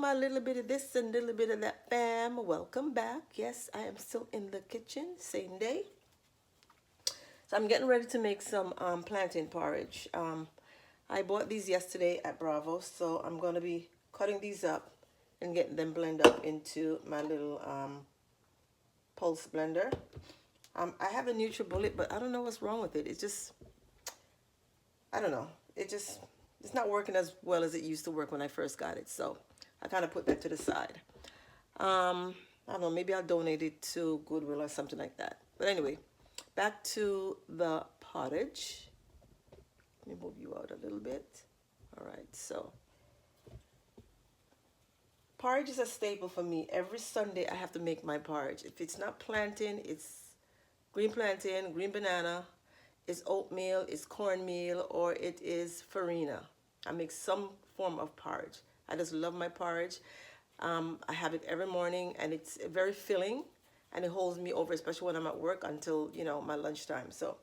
my little bit of this and little bit of that fam. Welcome back. Yes, I am still in the kitchen, same day. So I'm getting ready to make some plantain porridge. I bought these yesterday at Bravo, so I'm going to be cutting these up and getting them blended up into my little pulse blender. I have a NutriBullet, but I don't know what's wrong with it. It's just, I don't know. It's not working as well as it used to work when I first got it. So I kind of put that to the side. I don't know, maybe I'll donate it to Goodwill or something like that. But anyway, back to the pottage. Let me move you out a little bit. All right, so porridge is a staple for me. Every Sunday I have to make my porridge. If it's not plantain, it's green plantain, green banana, it's oatmeal, it's cornmeal, or it is farina. I make some form of porridge. I just love my porridge. I have it every morning, and it's very filling, and it holds me over, especially when I'm at work, until, you know, my lunchtime. So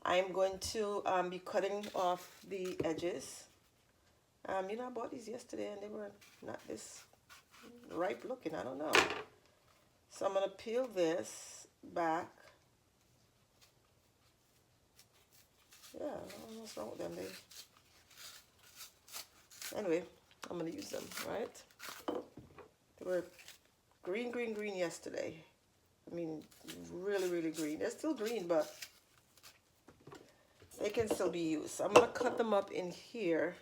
I'm going to be cutting off the edges. You know, I bought these yesterday, and they were not this ripe looking. I don't know. So I'm going to peel this back. Yeah, I don't know what's wrong with them. Anyway, I'm going to use them, right? They were green, green, green yesterday. I mean, really, really green. They're still green, but they can still be used. So I'm going to cut them up in here.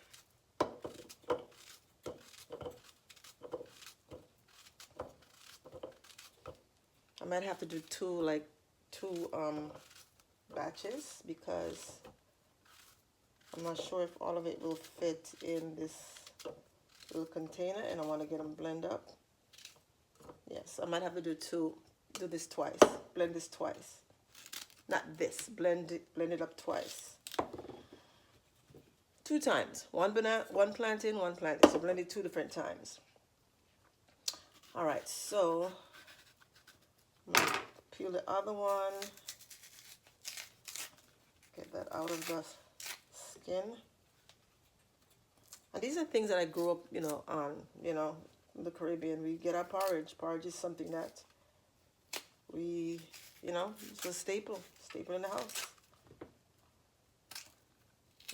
I might have to do two batches, because I'm not sure if all of it will fit in this little container, and I want to get them blended up. Yes, I might have to do this twice, blend this twice. Not this, blend it up twice. 2 times, one banana, one plantain, so blend it 2 different times. All right, so I'm gonna peel the other one, get that out of the skin. And these are things that I grew up, on, in the Caribbean. We get our porridge. Porridge is something that we, it's a staple in the house.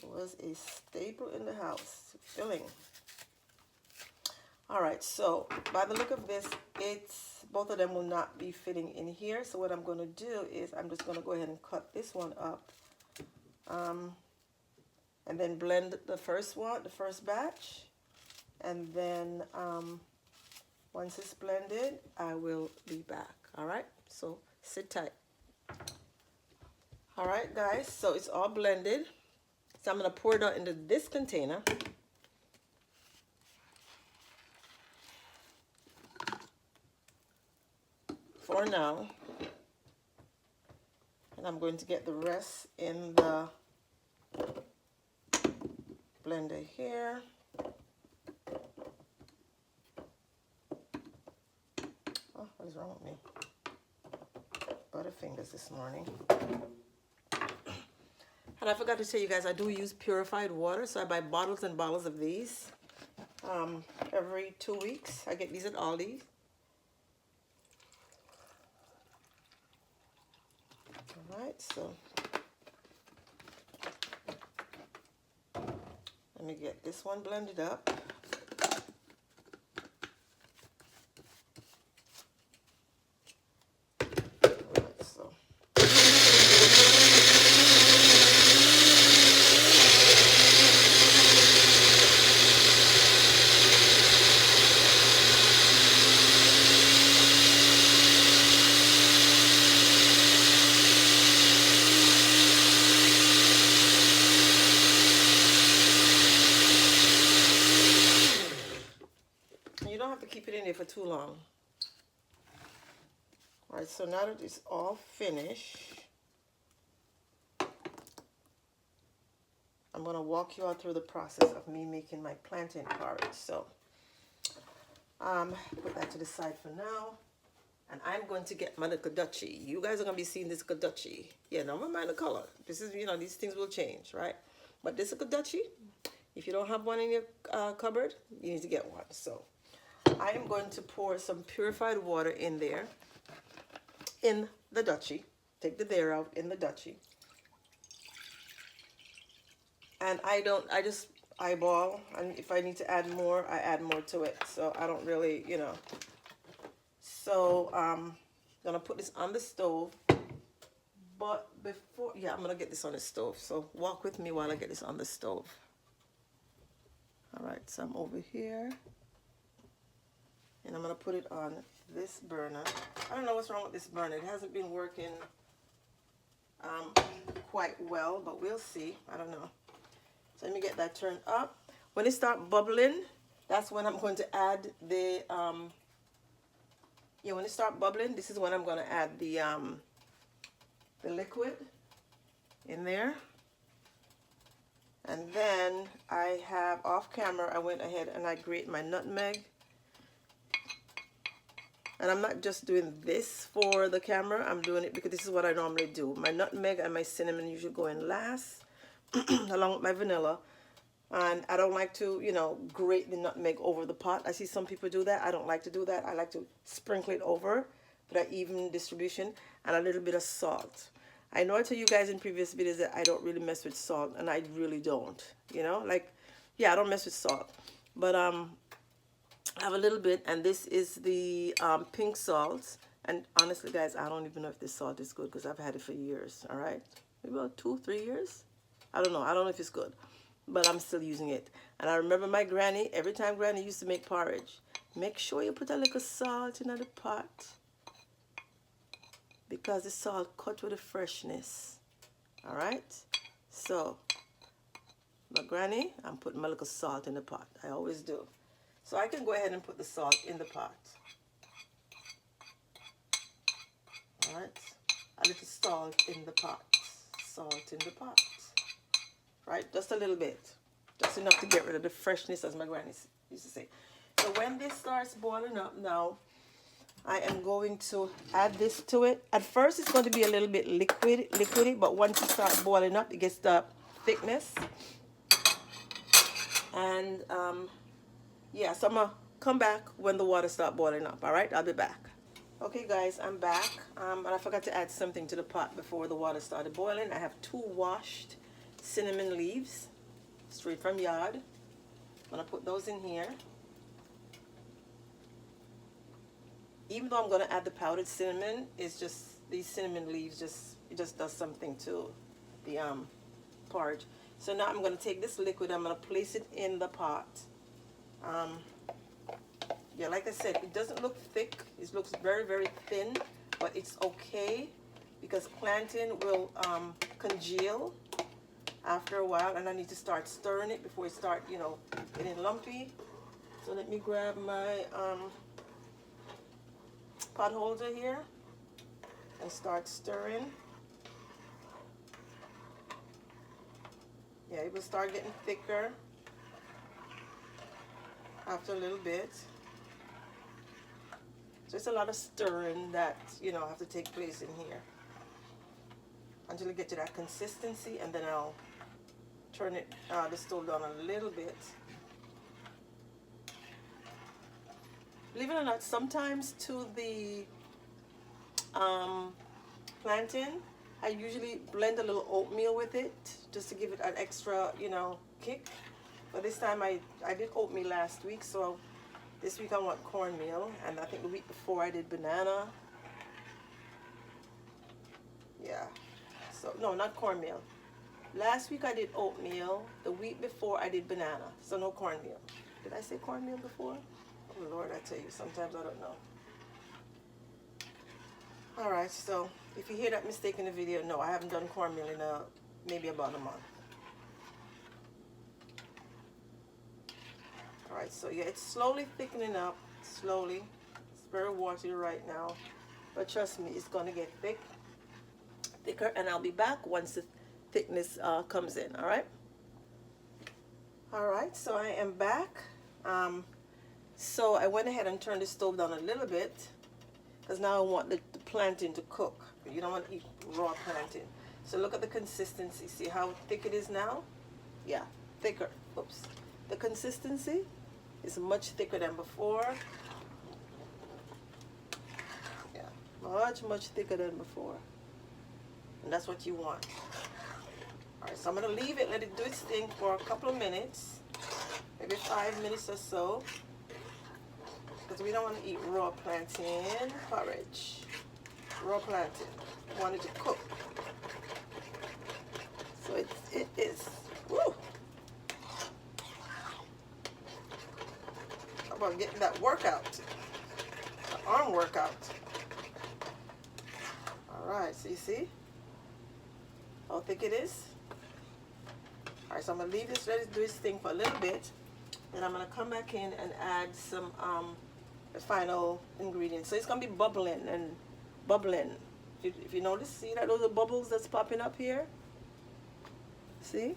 It was a staple in the house, filling. All right, so by the look of this, both of them will not be fitting in here. So what I'm going to do is I'm just going to go ahead and cut this one up. And then blend the first batch. And then once it's blended, I will be back. All right, so sit tight. All right, guys, so it's all blended. So I'm going to pour it out into this container. For now. And I'm going to get the rest in the blender here. Oh, what is wrong with me? Butterfingers this morning. And I forgot to tell you guys, I do use purified water, so I buy bottles and bottles of these every 2 weeks. I get these at Aldi. All right, so let me get this one blended up. For too long. All right, so now that it's all finished, I'm going to walk you all through the process of me making my plantain porridge. So put that to the side for now, and I'm going to get my little Kaduchi. You guys are going to be seeing this Kaduchi. Yeah, never mind the color. This is, these things will change, right? But this is Kaduchi. If you don't have one in your cupboard, you need to get one. So I am going to pour some purified water in there, in the Dutchie. Take the there out in the Dutchie. And I just eyeball, and if I need to add more, I add more to it. So I don't really, you know. So I'm gonna put this on the stove. But before, yeah, I'm gonna get this on the stove. So walk with me while I get this on the stove. All right, so I'm over here. And I'm gonna put it on this burner. I don't know what's wrong with this burner. It hasn't been working quite well, but we'll see. I don't know. So let me get that turned up. When it starts bubbling, that's when I'm going to add the, when it starts bubbling, this is when I'm gonna add the liquid in there. And then I have, off camera, I went ahead and I grate my nutmeg. And I'm not just doing this for the camera, I'm doing it because this is what I normally do. My nutmeg and my cinnamon usually go in last, along with my vanilla. And I don't like to, you know, grate the nutmeg over the pot. I see some people do that. I don't like to do that. I like to sprinkle it over for that even distribution, and a little bit of salt. I know I told you guys in previous videos that I don't really mess with salt, and I really don't, you know, like, yeah, I don't mess with salt. But I have a little bit, and this is the pink salt. And honestly, guys, I don't even know if this salt is good because I've had it for years, all right? Maybe about 2-3 years. I don't know if it's good, but I'm still using it. And I remember my granny, every time granny used to make porridge, make sure you put a little salt in the pot because the salt cut with the freshness, all right? So, my granny, I'm putting my little salt in the pot. I always do. So I can go ahead and put the salt in the pot. All right, a little salt in the pot. Salt in the pot. Right, just a little bit. Just enough to get rid of the freshness, as my granny used to say. So when this starts boiling up now, I am going to add this to it. At first, it's going to be a little bit liquidy, but once it starts boiling up, it gets the thickness. And yeah, so I'm gonna come back when the water starts boiling up. All right, I'll be back. Okay, guys, I'm back. And I forgot to add something to the pot before the water started boiling. I have 2 washed cinnamon leaves, straight from yard. I'm gonna put those in here. Even though I'm gonna add the powdered cinnamon, it's just these cinnamon leaves it just does something to the porridge. So now I'm gonna take this liquid. I'm gonna place it in the pot. Yeah, like I said, it doesn't look thick. It looks very, very thin, but it's okay because plantain will congeal after a while, and I need to start stirring it before it start, you know, getting lumpy. So let me grab my pot holder here and start stirring. Yeah, it will start getting thicker after a little bit. So it's a lot of stirring that, you know, have to take place in here until you get to that consistency, and then I'll turn it the stove down a little bit. Believe it or not, sometimes to the plantain, I usually blend a little oatmeal with it just to give it an extra, you know, kick. But this time I did oatmeal last week, so this week I want cornmeal, and I think the week before I did banana. Yeah, so no, not cornmeal. Last week I did oatmeal. The week before I did banana, so no cornmeal. Did I say cornmeal before? Oh Lord, I tell you, sometimes I don't know. All right, so if you hear that mistake in the video, no, I haven't done cornmeal in maybe about a month. All right, so yeah, it's slowly thickening up, slowly. It's very watery right now, but trust me, it's gonna get thicker, and I'll be back once the thickness comes in. All right. All right, so I am back. So I went ahead and turned the stove down a little bit because now I want the plantain to cook. You don't want to eat raw plantain. So look at the consistency. See how thick it is now? Yeah, thicker. Oops. The consistency It's much thicker than before. Yeah, much thicker than before. And that's what you want. Alright, so I'm going to leave it, let it do its thing for a couple of minutes. Maybe 5 minutes or so. Because we don't want to eat raw plantain porridge. Raw plantain. We want it to cook. So it is. Woo! How about getting that workout? The arm workout. Alright, so you see how thick it is? Alright, so I'm going to leave this, let it do its thing for a little bit. Then I'm going to come back in and add some the final ingredients. So it's going to be bubbling and bubbling. If you notice, see that those are bubbles that's popping up here? See?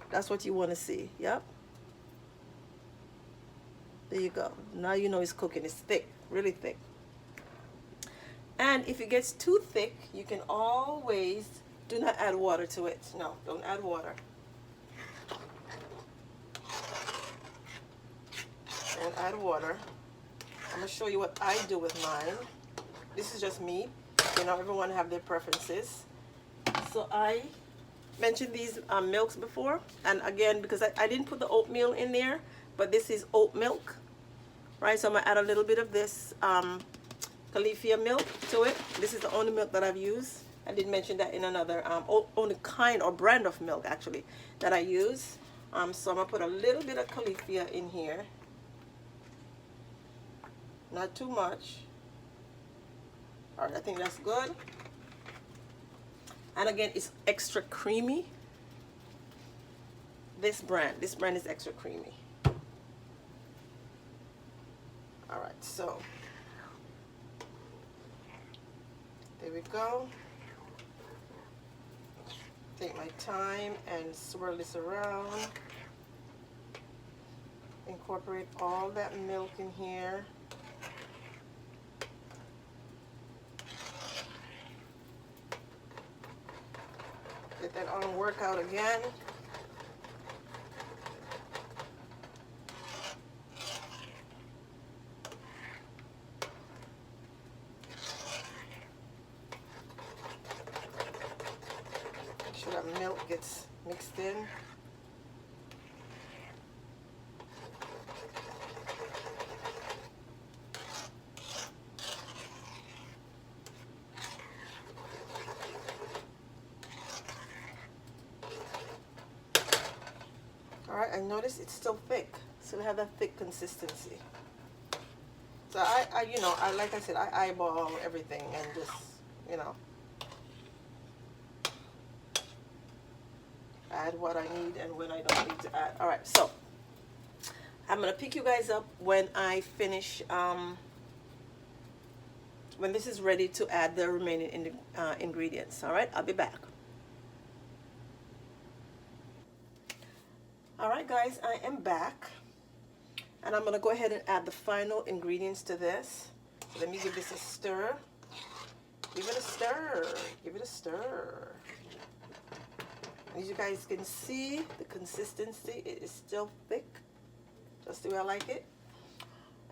That's what you want to see. Yep. There you go. Now you know it's cooking. It's thick, really thick. And if it gets too thick, you can always do not add water to it. No, don't add water. Don't add water. I'm going to show you what I do with mine. This is just me. You know, everyone have their preferences. So I mentioned these milks before. And again, because I didn't put the oatmeal in there, but this is oat milk. Right, so I'm going to add a little bit of this Califia milk to it. This is the only milk that I've used. I did mention that in another, only kind or brand of milk actually that I use. So I'm going to put a little bit of Califia in here. Not too much. Alright, I think that's good. And again, it's extra creamy. This brand is extra creamy. Alright, so there we go. Take my time and swirl this around. Incorporate all that milk in here. Get that on workout again. Make sure that milk gets mixed in. Alright, I notice it's still thick. Still have that thick consistency. So I like I said, I eyeball everything and just, you know, add what I need and when I don't need to add. Alright, so I'm going to pick you guys up when I finish, when this is ready to add the remaining ingredients. Alright, I'll be back. Alright guys, I am back. And I'm going to go ahead and add the final ingredients to this. So let me give this a stir. Give it a stir. Give it a stir. As you guys can see, the consistency, it is still thick. Just the way I like it.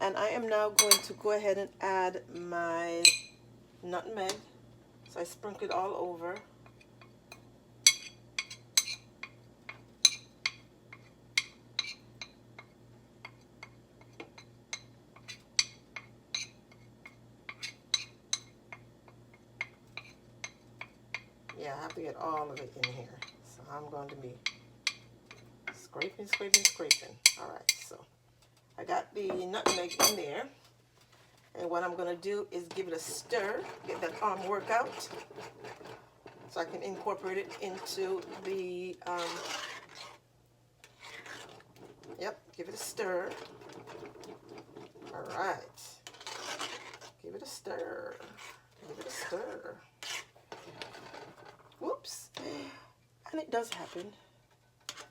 And I am now going to go ahead and add my nutmeg. So I sprinkle it all over. Yeah, I have to get all of it in here. So I'm going to be scraping, scraping, scraping. Alright, so I got the nutmeg in there. And what I'm going to do is give it a stir, get that arm workout. So I can incorporate it into the, yep, give it a stir. Alright. Give it a stir. Give it a stir. Whoops. And it does happen.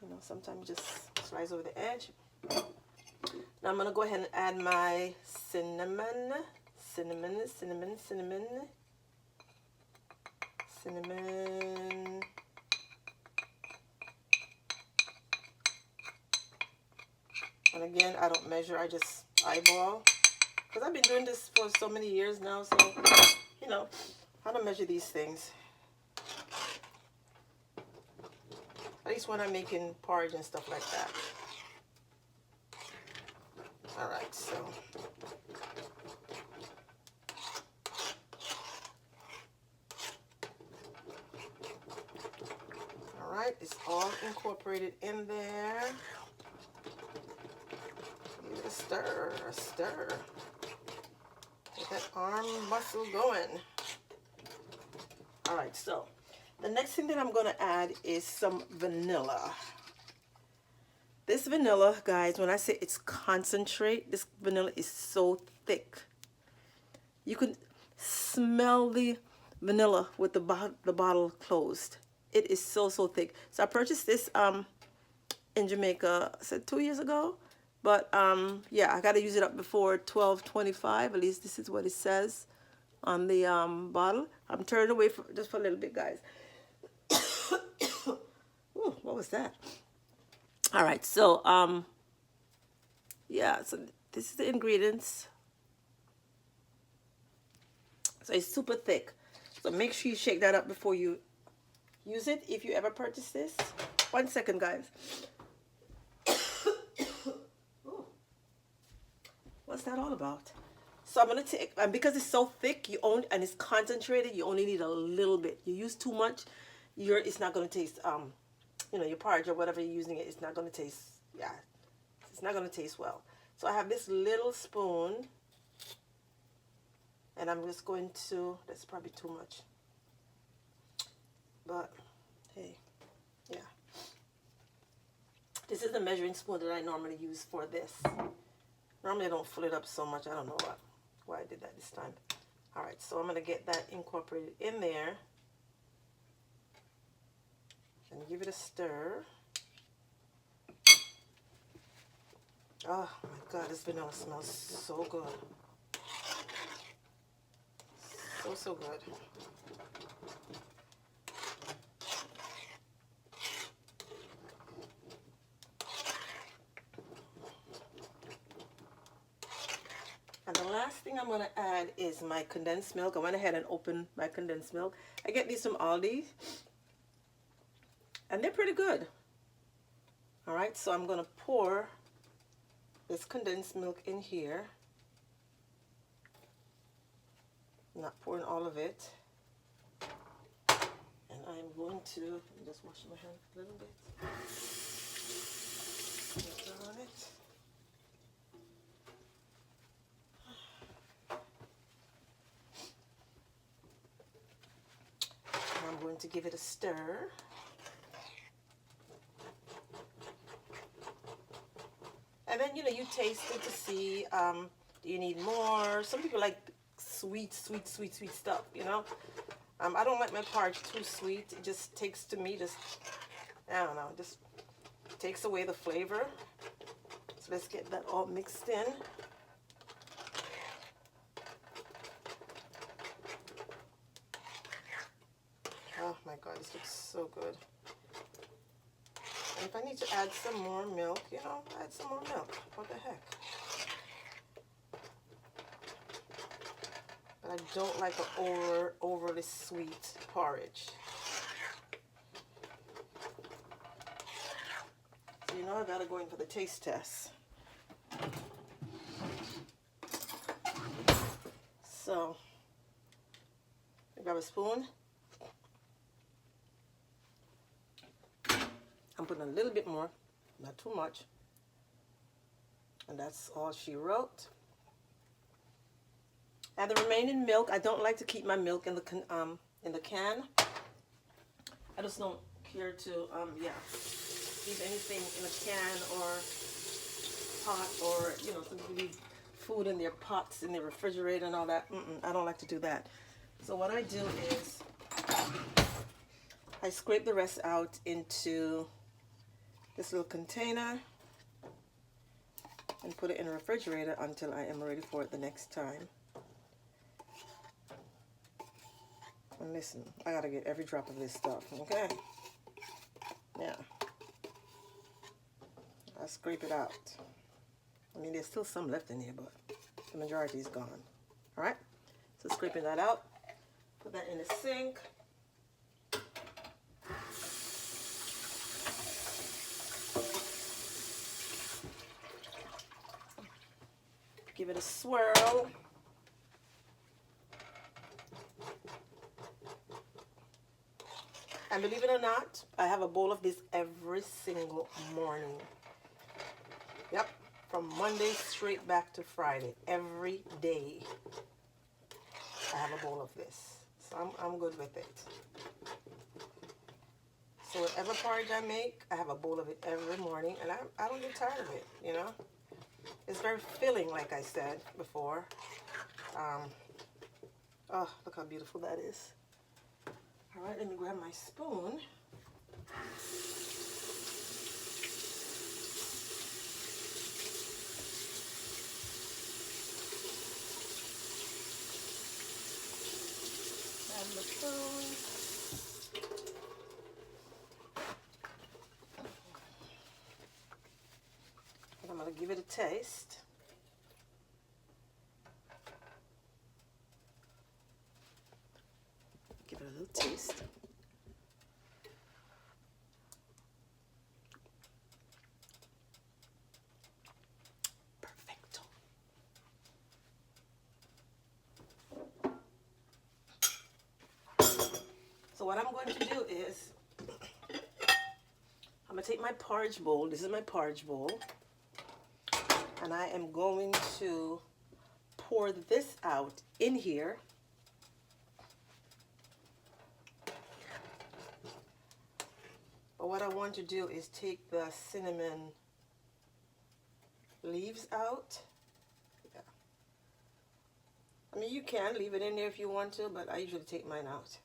You know, sometimes it just slides over the edge. Now I'm going to go ahead and add my cinnamon. Cinnamon. And again, I don't measure, I just eyeball. Because I've been doing this for so many years now, so, you know, I don't measure these things. At least when I'm making porridge and stuff like that. Alright, so. Alright, it's all incorporated in there. Give it a stir, a stir. Get that arm muscle going. Alright, so the next thing that I'm going to add is some vanilla. This vanilla, guys, when I say it's concentrate, this vanilla is so thick. You can smell the vanilla with the bottle closed. It is so thick. So I purchased this in Jamaica, I said 2 years ago. But yeah, I got to use it up before 12:25. At least this is what it says on the bottle. I'm turning away just for a little bit, guys. Ooh, what was that? All right, so yeah, so this is the ingredients. So it's super thick. So make sure you shake that up before you use it if you ever purchase this. 1 second, guys. What's that all about? So I'm gonna take, and because it's so thick, and it's concentrated, you only need a little bit. You use too much, it's not gonna taste, you know, your porridge or whatever you're using it's not gonna taste, yeah, it's not gonna taste well. So I have this little spoon, and I'm just going to, that's probably too much, but hey, yeah. This is the measuring spoon that I normally use for this. Normally I don't fill it up so much. I don't know why I did that this time. Alright, so I'm going to get that incorporated in there. And give it a stir. Oh my god, this vanilla smells so good. So good. And the last thing I'm going to add is my condensed milk. I went ahead and opened my condensed milk. I get these from Aldi. And they're pretty good. Alright, so I'm going to pour this condensed milk in here. I'm not pouring all of it. And I'm going to, let me just wash my hand a little bit. Put that on it. I'm going to give it a stir. And then, you know, you taste it to see, do you need more? Some people like sweet stuff, you know. I don't like my porridge too sweet. It just takes, to me, just, I don't know, just takes away the flavor. So let's get that all mixed in. Oh my god, this looks so good. And if I need to add some more milk, you know, add some more milk. What the heck? But I don't like an overly sweet porridge. So you know I gotta go in for the taste test. So, grab a spoon. I'm putting a little bit more, not too much. And that's all she wrote. And the remaining milk, I don't like to keep my milk in the can. I just don't care to, yeah, leave anything in a can or pot, or, you know, some people leave food in their pots in their refrigerator and all that. I don't like to do that. So what I do is I scrape the rest out into this little container and put it in the refrigerator until I am ready for it the next time. And listen, I gotta get every drop of this stuff, okay? Yeah. I scrape it out. I mean, there's still some left in here, but the majority is gone. All right, so scraping that out, put that in the sink. Give it a swirl. And believe it or not, I have a bowl of this every single morning. Yep, from Monday straight back to Friday. Every day I have a bowl of this. So I'm good with it. So whatever porridge I make, I have a bowl of it every morning. And I don't get tired of it, you know. It's very filling, like I said before. Oh, look how beautiful that is. All right, let me grab my spoon. Grab the spoon. And I'm going to give it a taste. Give it a little taste. Perfecto. So what I'm going to do is, I'm going to take my porridge bowl. This is my porridge bowl. And I am going to pour this out in here. But what I want to do is take the cinnamon leaves out. Yeah. I mean, you can leave it in there if you want to, but I usually take mine out.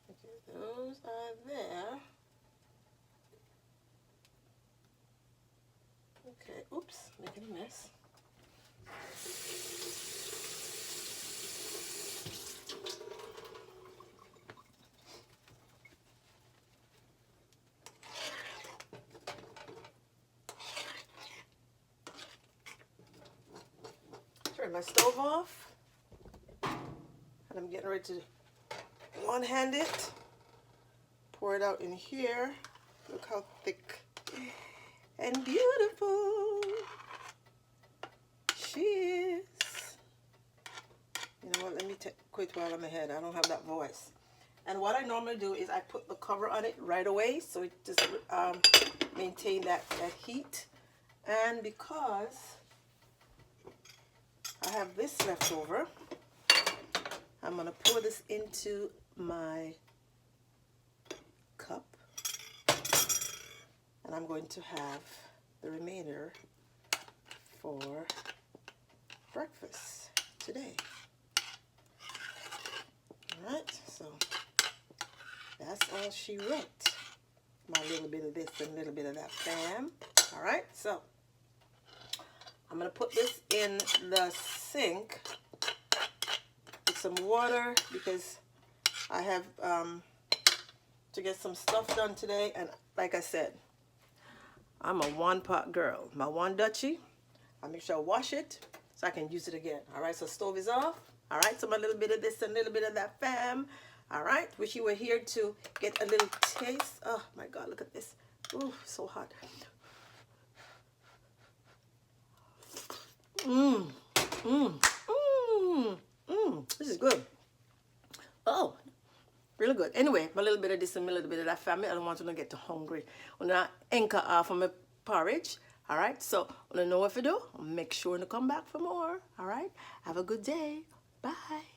Okay, those are there. Okay, oops, making a mess. Turn my stove off, and I'm getting ready to one-hand it, pour it out in here. Look how thick and beautiful she is. You know what, let me quit while I'm ahead. I don't have that voice. And what I normally do is I put the cover on it right away, so it just maintain that heat. And because I have this left over, I'm going to pour this into my cup, and I'm going to have the remainder for breakfast today. Alright, so that's all she wrote. My little bit of this and a little bit of that, fam. Alright, so I'm going to put this in the sink with some water because I have to get some stuff done today. And like I said, I'm a one-pot girl. My one Dutchie, I make sure I wash it so I can use it again. All right, so stove is off. All right, so my little bit of this and a little bit of that, fam. All right, wish you were here to get a little taste. Oh my God, look at this. Ooh, so hot. This is good. Oh, really good. Anyway, a little bit of this and a little bit of that, family. I don't want you to get too hungry. When I anchor off of my porridge, all right? So, when I know what to do, make sure to come back for more, all right? Have a good day. Bye.